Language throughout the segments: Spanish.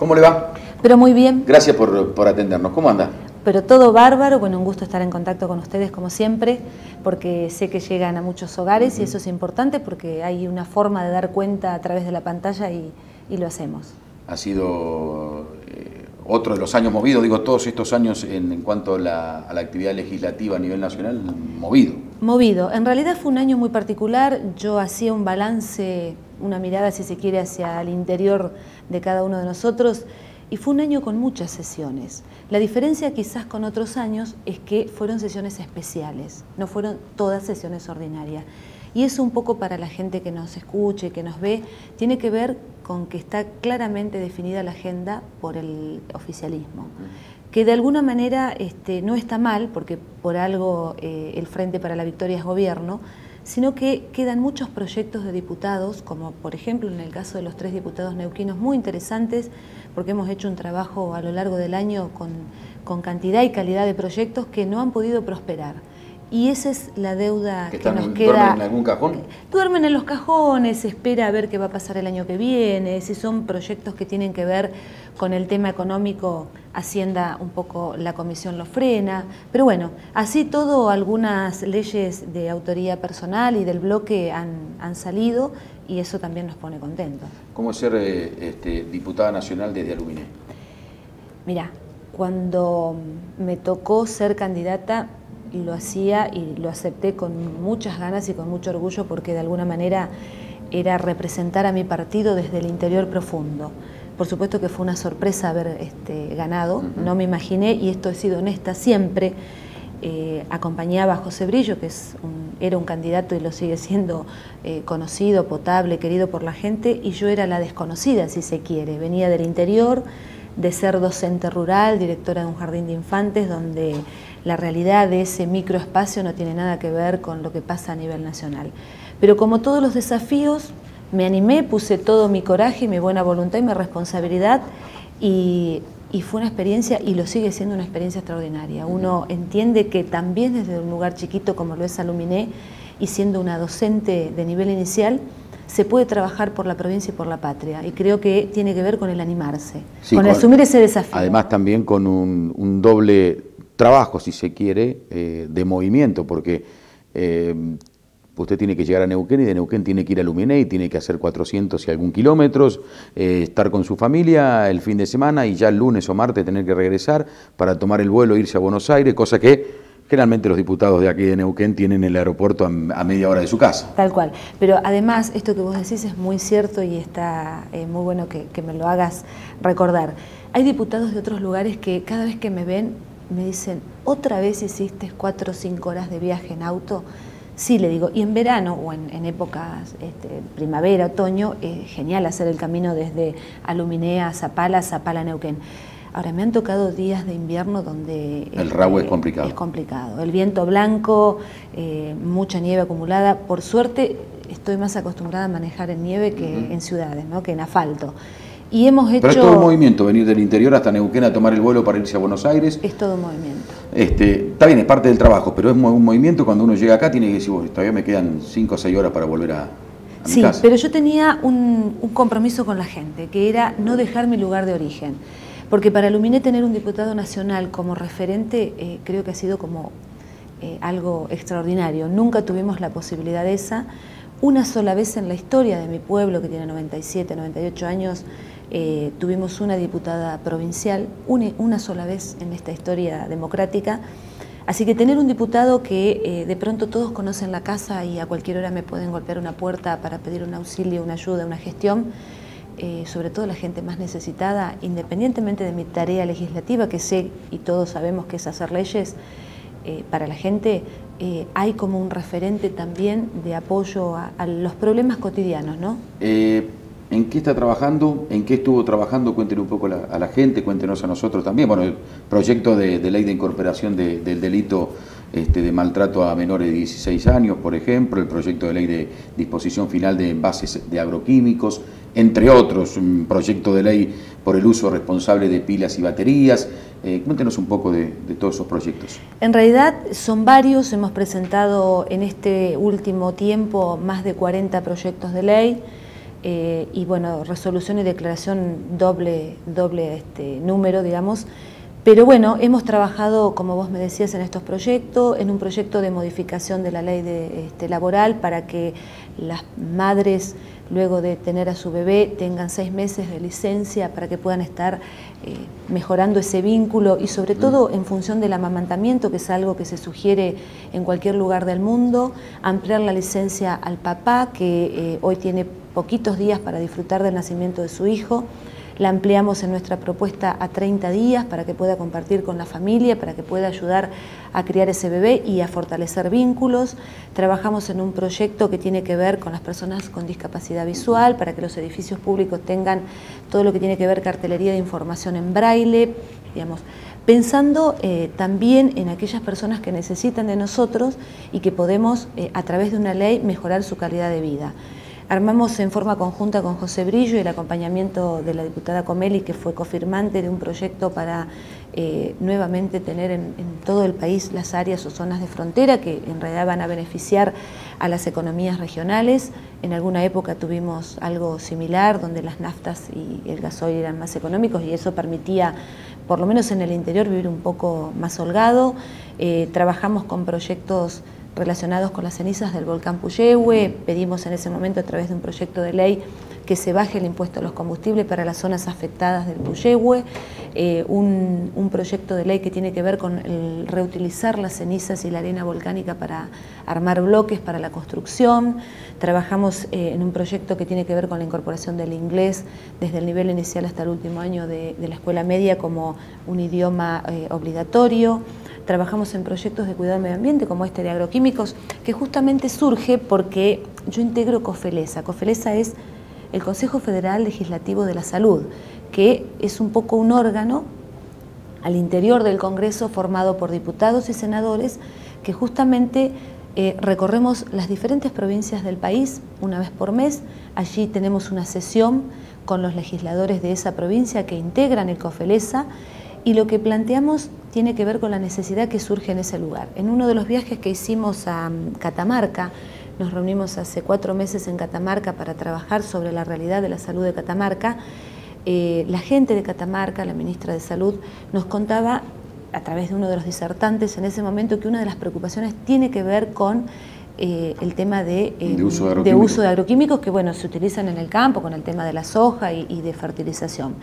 ¿Cómo le va? Pero muy bien. Gracias por atendernos. ¿Cómo anda? Pero todo bárbaro. Bueno, un gusto estar en contacto con ustedes como siempre, porque sé que llegan a muchos hogares y eso es importante porque hay una forma de dar cuenta a través de la pantalla y lo hacemos. Ha sido otro de los años movidos, digo, todos estos años en cuanto a la actividad legislativa a nivel nacional, movido. Movido. En realidad fue un año muy particular. Yo hacía un balance, una mirada, si se quiere, hacia el interior de cada uno de nosotros. Y fue un año con muchas sesiones. La diferencia quizás con otros años es que fueron sesiones especiales, no fueron todas sesiones ordinarias. Y eso un poco para la gente que nos escuche, que nos ve, tiene que ver con que está claramente definida la agenda por el oficialismo. Que de alguna manera no está mal, porque por algo el Frente para la Victoria es gobierno, sino que quedan muchos proyectos de diputados, como por ejemplo en el caso de los 3 diputados neuquinos, muy interesantes, porque hemos hecho un trabajo a lo largo del año con cantidad y calidad de proyectos que no han podido prosperar. Y esa es la deuda que nos queda. ¿Duermen en algún cajón? Duermen en los cajones, se espera a ver qué va a pasar el año que viene, si son proyectos que tienen que ver con el tema económico, Hacienda un poco la comisión lo frena, pero bueno, así todo algunas leyes de autoría personal y del bloque han salido y eso también nos pone contentos. ¿Cómo es ser diputada nacional desde Aluminé? Mirá, cuando me tocó ser candidata, lo hacía y lo acepté con muchas ganas y con mucho orgullo porque de alguna manera era representar a mi partido desde el interior profundo. Por supuesto que fue una sorpresa haber ganado, no me imaginé, y esto he sido honesta siempre, acompañaba a José Brillo, que era un candidato y lo sigue siendo conocido, potable, querido por la gente, y yo era la desconocida, si se quiere. Venía del interior, de ser docente rural, directora de un jardín de infantes, donde la realidad de ese microespacio no tiene nada que ver con lo que pasa a nivel nacional. Pero como todos los desafíos, me animé, puse todo mi coraje, mi buena voluntad y mi responsabilidad y fue una experiencia, y lo sigue siendo una experiencia extraordinaria. Uno entiende que también desde un lugar chiquito como lo es Aluminé y siendo una docente de nivel inicial, se puede trabajar por la provincia y por la patria, y creo que tiene que ver con el animarse, sí, con asumir ese desafío. Además también con un doble trabajo, si se quiere, de movimiento, porque usted tiene que llegar a Neuquén y de Neuquén tiene que ir a Aluminé y tiene que hacer 400 y algún kilómetros, estar con su familia el fin de semana y ya el lunes o martes tener que regresar para tomar el vuelo e irse a Buenos Aires, cosa que generalmente los diputados de aquí de Neuquén tienen el aeropuerto a media hora de su casa. Tal cual. Pero además, esto que vos decís es muy cierto y está muy bueno que me lo hagas recordar. Hay diputados de otros lugares que cada vez que me ven me dicen, ¿otra vez hiciste 4 o 5 horas de viaje en auto? Sí, le digo, y en verano o en épocas primavera, otoño, genial hacer el camino desde Aluminé a Zapala a Neuquén. Ahora, me han tocado días de invierno donde el RAU es complicado. Es complicado. El viento blanco, mucha nieve acumulada. Por suerte, estoy más acostumbrada a manejar en nieve que en ciudades, ¿no? Que en asfalto. Y hemos hecho... Pero es todo un movimiento, venir del interior hasta Neuquén a tomar el vuelo para irse a Buenos Aires. Es todo un movimiento. Está bien, es parte del trabajo, pero es un movimiento. Cuando uno llega acá tiene que decir, bueno, todavía me quedan 5 o 6 horas para volver a mi casa. Sí, pero yo tenía un compromiso con la gente, que era no dejar mi lugar de origen. Porque para Aluminé tener un diputado nacional como referente creo que ha sido como algo extraordinario. Nunca tuvimos la posibilidad de esa. Una sola vez en la historia de mi pueblo, que tiene 97, 98 años, tuvimos una diputada provincial, una sola vez en esta historia democrática. Así que tener un diputado que de pronto todos conocen la casa y a cualquier hora me pueden golpear una puerta para pedir un auxilio, una ayuda, una gestión, sobre todo la gente más necesitada, independientemente de mi tarea legislativa, que sé y todos sabemos que es hacer leyes, para la gente hay como un referente también de apoyo a los problemas cotidianos, ¿no? ¿En qué está trabajando? ¿En qué estuvo trabajando? Cuéntenos un poco a la gente, cuéntenos a nosotros también. Bueno, el proyecto de ley de incorporación del delito de maltrato a menores de 16 años, por ejemplo, el proyecto de ley de disposición final de envases de agroquímicos, entre otros, un proyecto de ley por el uso responsable de pilas y baterías. Cuéntenos un poco de todos esos proyectos. En realidad son varios, hemos presentado en este último tiempo más de 40 proyectos de ley. y bueno, resolución y declaración doble número, digamos. Pero bueno, hemos trabajado, como vos me decías, en estos proyectos, en un proyecto de modificación de la ley laboral para que las madres, luego de tener a su bebé, tengan 6 meses de licencia para que puedan estar mejorando ese vínculo y sobre todo en función del amamantamiento, que es algo que se sugiere en cualquier lugar del mundo, ampliar la licencia al papá, que hoy tiene poquitos días para disfrutar del nacimiento de su hijo. La ampliamos en nuestra propuesta a 30 días para que pueda compartir con la familia, para que pueda ayudar a criar ese bebé y a fortalecer vínculos. Trabajamos en un proyecto que tiene que ver con las personas con discapacidad visual, para que los edificios públicos tengan todo lo que tiene que ver cartelería de información en braille, digamos, pensando también en aquellas personas que necesitan de nosotros y que podemos, a través de una ley, mejorar su calidad de vida. Armamos en forma conjunta con José Brillo y el acompañamiento de la diputada Comelli, que fue cofirmante de un proyecto para nuevamente tener en todo el país las áreas o zonas de frontera que en realidad van a beneficiar a las economías regionales. En alguna época tuvimos algo similar, donde las naftas y el gasoil eran más económicos y eso permitía, por lo menos en el interior, vivir un poco más holgado. Trabajamos con proyectos relacionados con las cenizas del volcán Puyehue. Pedimos en ese momento, a través de un proyecto de ley, que se baje el impuesto a los combustibles para las zonas afectadas del Puyehue, un proyecto de ley que tiene que ver con el reutilizar las cenizas y la arena volcánica para armar bloques para la construcción. Trabajamos en un proyecto que tiene que ver con la incorporación del inglés desde el nivel inicial hasta el último año de la escuela media como un idioma obligatorio. Trabajamos en proyectos de cuidado del medio ambiente como este de agroquímicos, que justamente surge porque yo integro COFELESA. COFELESA es el Consejo Federal Legislativo de la Salud, que es un poco un órgano al interior del Congreso formado por diputados y senadores que justamente recorremos las diferentes provincias del país una vez por mes. Allí tenemos una sesión con los legisladores de esa provincia que integran el COFELESA y lo que planteamos tiene que ver con la necesidad que surge en ese lugar. En uno de los viajes que hicimos a Catamarca, nos reunimos hace 4 meses en Catamarca para trabajar sobre la realidad de la salud de Catamarca. La gente de Catamarca, la ministra de Salud, nos contaba a través de uno de los disertantes en ese momento que una de las preocupaciones tiene que ver con el tema de uso de agroquímicos que bueno, se utilizan en el campo con el tema de la soja y de fertilización.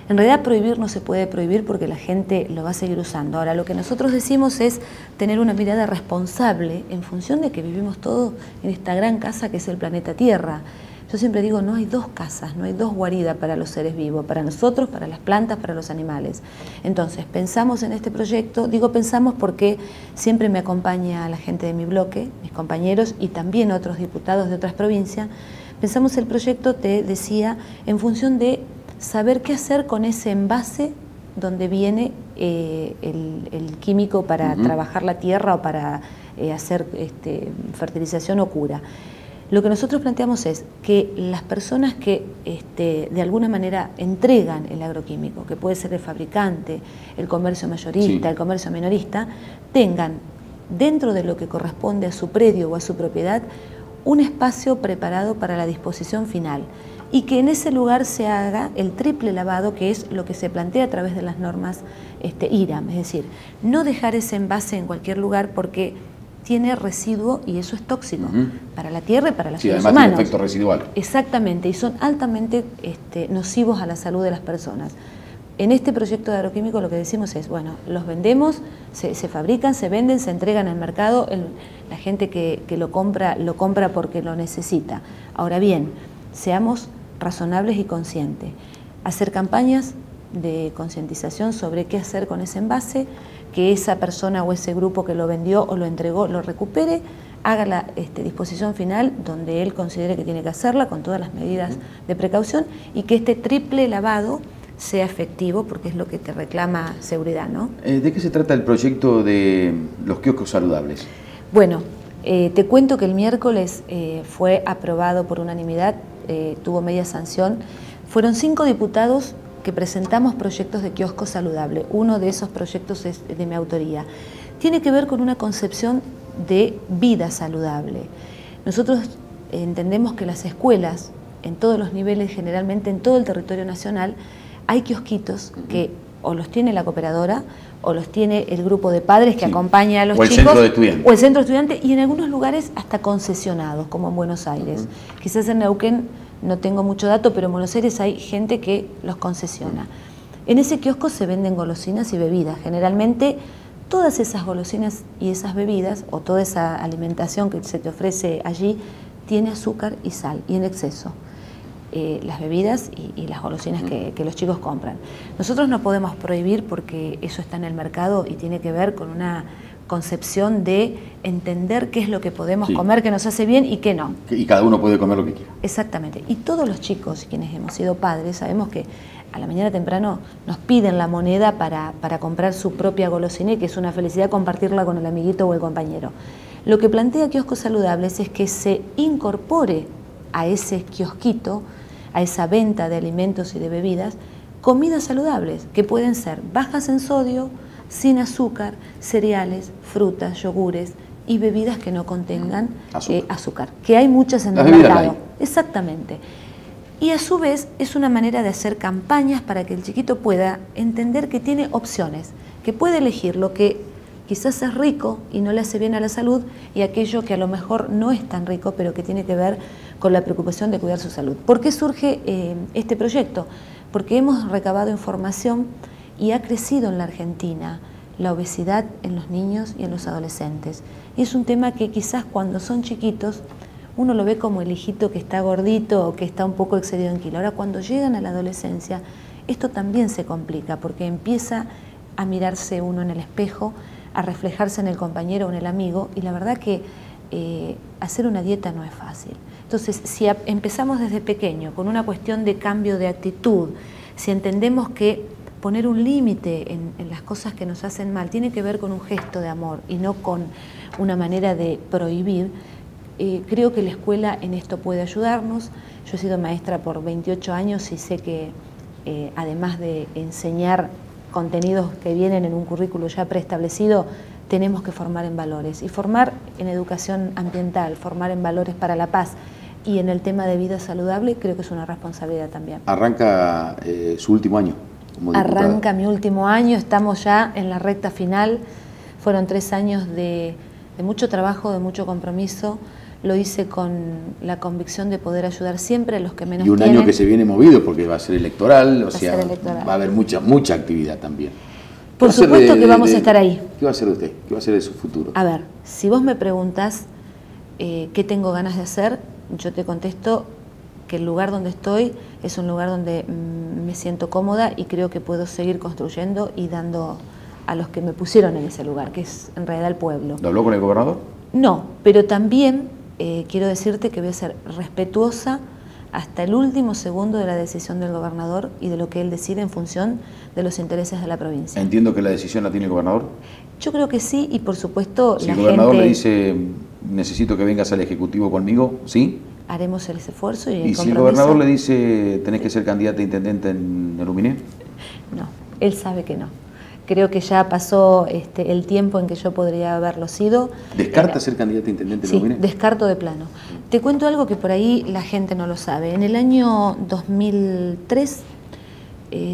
En realidad prohibir no se puede prohibir porque la gente lo va a seguir usando. Ahora, lo que nosotros decimos es tener una mirada responsable en función de que vivimos todos en esta gran casa que es el planeta Tierra. Yo siempre digo, no hay 2 casas, no hay 2 guaridas para los seres vivos, para nosotros, para las plantas, para los animales. Entonces, pensamos en este proyecto, digo pensamos porque siempre me acompaña la gente de mi bloque, mis compañeros y también otros diputados de otras provincias. Pensamos el proyecto, te decía, en función de saber qué hacer con ese envase donde viene el químico para trabajar la tierra o para hacer fertilización o cura. Lo que nosotros planteamos es que las personas que de alguna manera entregan el agroquímico, que puede ser el fabricante, el comercio mayorista, el comercio minorista, tengan dentro de lo que corresponde a su predio o a su propiedad un espacio preparado para la disposición final y que en ese lugar se haga el triple lavado, que es lo que se plantea a través de las normas IRAM, es decir, no dejar ese envase en cualquier lugar porque tiene residuo y eso es tóxico para la tierra y para los seres humanos. Tiene efecto residual. Exactamente, y son altamente nocivos a la salud de las personas. En este proyecto de agroquímico lo que decimos es, bueno, los vendemos, se fabrican, se venden, se entregan al mercado, la gente que lo compra porque lo necesita. Ahora bien, seamos razonables y conscientes. Hacer campañas de concientización sobre qué hacer con ese envase, que esa persona o ese grupo que lo vendió o lo entregó lo recupere, haga la disposición final donde él considere que tiene que hacerla con todas las medidas de precaución y que este triple lavado sea efectivo porque es lo que te reclama seguridad, ¿no? ¿De qué se trata el proyecto de los kioscos saludables? Bueno, te cuento que el miércoles fue aprobado por unanimidad, tuvo media sanción. Fueron 5 diputados que presentamos proyectos de kiosco saludable. Uno de esos proyectos es de mi autoría. Tiene que ver con una concepción de vida saludable. Nosotros entendemos que las escuelas en todos los niveles, generalmente en todo el territorio nacional, hay kiosquitos que o los tiene la cooperadora o los tiene el grupo de padres que acompaña a los chicos. O el centro de estudiantes. O el centro de estudiantes, y en algunos lugares hasta concesionados, como en Buenos Aires. Quizás en Neuquén no tengo mucho dato, pero en Buenos Aires hay gente que los concesiona. En ese kiosco se venden golosinas y bebidas. Generalmente todas esas golosinas y esas bebidas, o toda esa alimentación que se te ofrece allí, tiene azúcar y sal, y en exceso. Las bebidas y las golosinas que los chicos compran. Nosotros no podemos prohibir porque eso está en el mercado y tiene que ver con una concepción de entender qué es lo que podemos comer, que nos hace bien y qué no. Y cada uno puede comer lo que quiera. Exactamente. Y todos los chicos, quienes hemos sido padres, sabemos que a la mañana temprano nos piden la moneda para comprar su propia golosina, y que es una felicidad compartirla con el amiguito o el compañero. Lo que plantea Kioscos Saludables es que se incorpore a ese kiosquito, a esa venta de alimentos y de bebidas, comidas saludables, que pueden ser bajas en sodio, sin azúcar, cereales, frutas, yogures y bebidas que no contengan azúcar, que hay muchas en el mercado. Exactamente. Y a su vez es una manera de hacer campañas para que el chiquito pueda entender que tiene opciones, que puede elegir lo que quizás es rico y no le hace bien a la salud, y aquello que a lo mejor no es tan rico, pero que tiene que ver con la preocupación de cuidar su salud. ¿Por qué surge este proyecto? Porque hemos recabado información y ha crecido en la Argentina la obesidad en los niños y en los adolescentes. Y es un tema que quizás cuando son chiquitos uno lo ve como el hijito que está gordito o que está un poco excedido en kilo. Ahora, cuando llegan a la adolescencia, esto también se complica, porque empieza a mirarse uno en el espejo, a reflejarse en el compañero o en el amigo, y la verdad que hacer una dieta no es fácil. Entonces, si empezamos desde pequeño con una cuestión de cambio de actitud, si entendemos que poner un límite en las cosas que nos hacen mal tiene que ver con un gesto de amor y no con una manera de prohibir, creo que la escuela en esto puede ayudarnos. Yo he sido maestra por 28 años y sé que además de enseñar contenidos que vienen en un currículo ya preestablecido, tenemos que formar en valores, y formar en educación ambiental, formar en valores para la paz y en el tema de vida saludable, creo que es una responsabilidad también. Arranca su último año como diputada. Arranca mi último año, estamos ya en la recta final. Fueron 3 años de mucho trabajo, de mucho compromiso. Lo hice con la convicción de poder ayudar siempre a los que menos tienen. Y un año que se viene movido porque va a ser electoral, o sea, va a haber mucha actividad también. Por supuesto que vamos a estar ahí. ¿Qué va a hacer usted? ¿Qué va a hacer de su futuro? A ver, si vos me preguntás qué tengo ganas de hacer, yo te contesto que el lugar donde estoy es un lugar donde me siento cómoda y creo que puedo seguir construyendo y dando a los que me pusieron en ese lugar, que es en realidad el pueblo. ¿Lo habló con el gobernador? No, pero también quiero decirte que voy a ser respetuosa hasta el último segundo de la decisión del gobernador y de lo que él decide en función de los intereses de la provincia. Entiendo que la decisión la tiene el gobernador. Yo creo que sí, y por supuesto si el gobernador le dice, necesito que vengas al Ejecutivo conmigo, ¿sí? Haremos el esfuerzo y el compromiso. ¿Y si el gobernador le dice, tenés que ser candidata a intendente en Luminé? No, él sabe que no. Creo que ya pasó el tiempo en que yo podría haberlo sido. ¿Descarta ser candidata a intendente en Luminé? Sí, descarto de plano. Te cuento algo que por ahí la gente no lo sabe. En el año 2003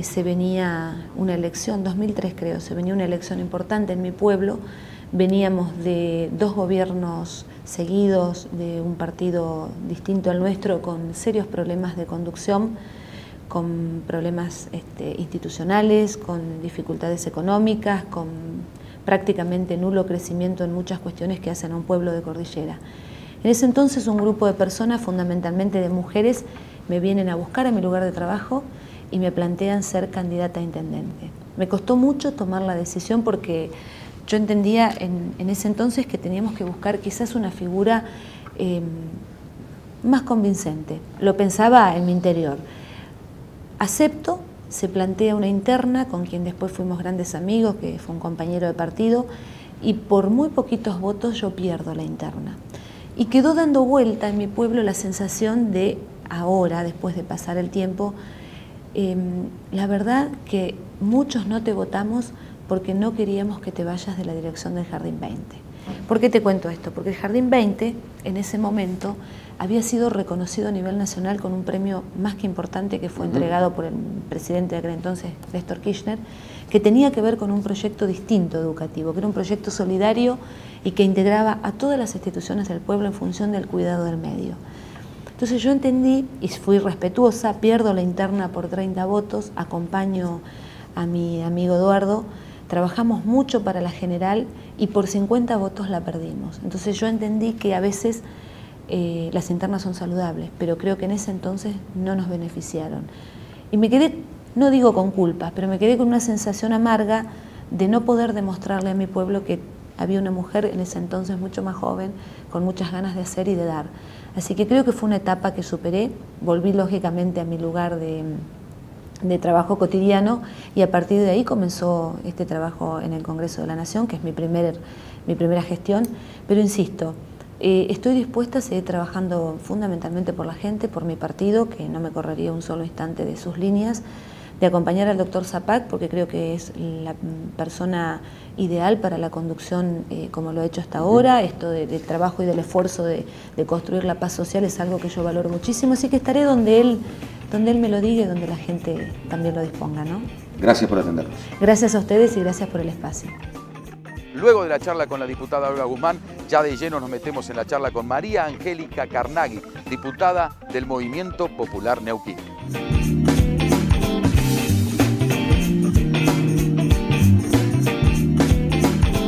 se venía una elección, 2003 creo, se venía una elección importante en mi pueblo. Veníamos de 2 gobiernos seguidos de un partido distinto al nuestro, con serios problemas de conducción, con problemas institucionales, con dificultades económicas, con prácticamente nulo crecimiento en muchas cuestiones que hacen a un pueblo de cordillera. En ese entonces un grupo de personas, fundamentalmente de mujeres, me vienen a buscar a mi lugar de trabajo y me plantean ser candidata a intendente. Me costó mucho tomar la decisión porque yo entendía en ese entonces que teníamos que buscar quizás una figura más convincente. Lo pensaba en mi interior. Acepto, se plantea una interna con quien después fuimos grandes amigos, que fue un compañero de partido, y por muy poquitos votos yo pierdo la interna. Y quedó dando vuelta en mi pueblo la sensación de ahora, después de pasar el tiempo, la verdad que muchos no te votamos porque no queríamos que te vayas de la dirección del Jardín 20. ¿Por qué te cuento esto? Porque el Jardín 20, en ese momento, había sido reconocido a nivel nacional con un premio más que importante que fue entregado por el presidente de aquel entonces, Néstor Kirchner, que tenía que ver con un proyecto distinto educativo, que era un proyecto solidario y que integraba a todas las instituciones del pueblo en función del cuidado del medio. Entonces yo entendí y fui respetuosa, pierdo la interna por 30 votos, acompaño a mi amigo Eduardo, trabajamos mucho para la general y por 50 votos la perdimos. Entonces yo entendí que a veces las internas son saludables, pero creo que en ese entonces no nos beneficiaron. Y me quedé, no digo con culpas, pero me quedé con una sensación amarga de no poder demostrarle a mi pueblo que había una mujer en ese entonces mucho más joven, con muchas ganas de hacer y de dar. Así que creo que fue una etapa que superé, volví lógicamente a mi lugar de trabajo cotidiano y a partir de ahí comenzó este trabajo en el Congreso de la Nación, que es mi primera gestión, pero insisto, estoy dispuesta a seguir trabajando fundamentalmente por la gente, por mi partido, que no me correría un solo instante de sus líneas, de acompañar al doctor Zapac, porque creo que es la persona ideal para la conducción como lo he hecho hasta ahora. Esto del trabajo y del esfuerzo de construir la paz social es algo que yo valoro muchísimo, así que estaré donde él me lo diga y donde la gente también lo disponga, ¿no? Gracias por atendernos. Gracias a ustedes y gracias por el espacio. Luego de la charla con la diputada Olga Guzmán, ya de lleno nos metemos en la charla con María Angélica Carnaghi, diputada del Movimiento Popular Neuquén.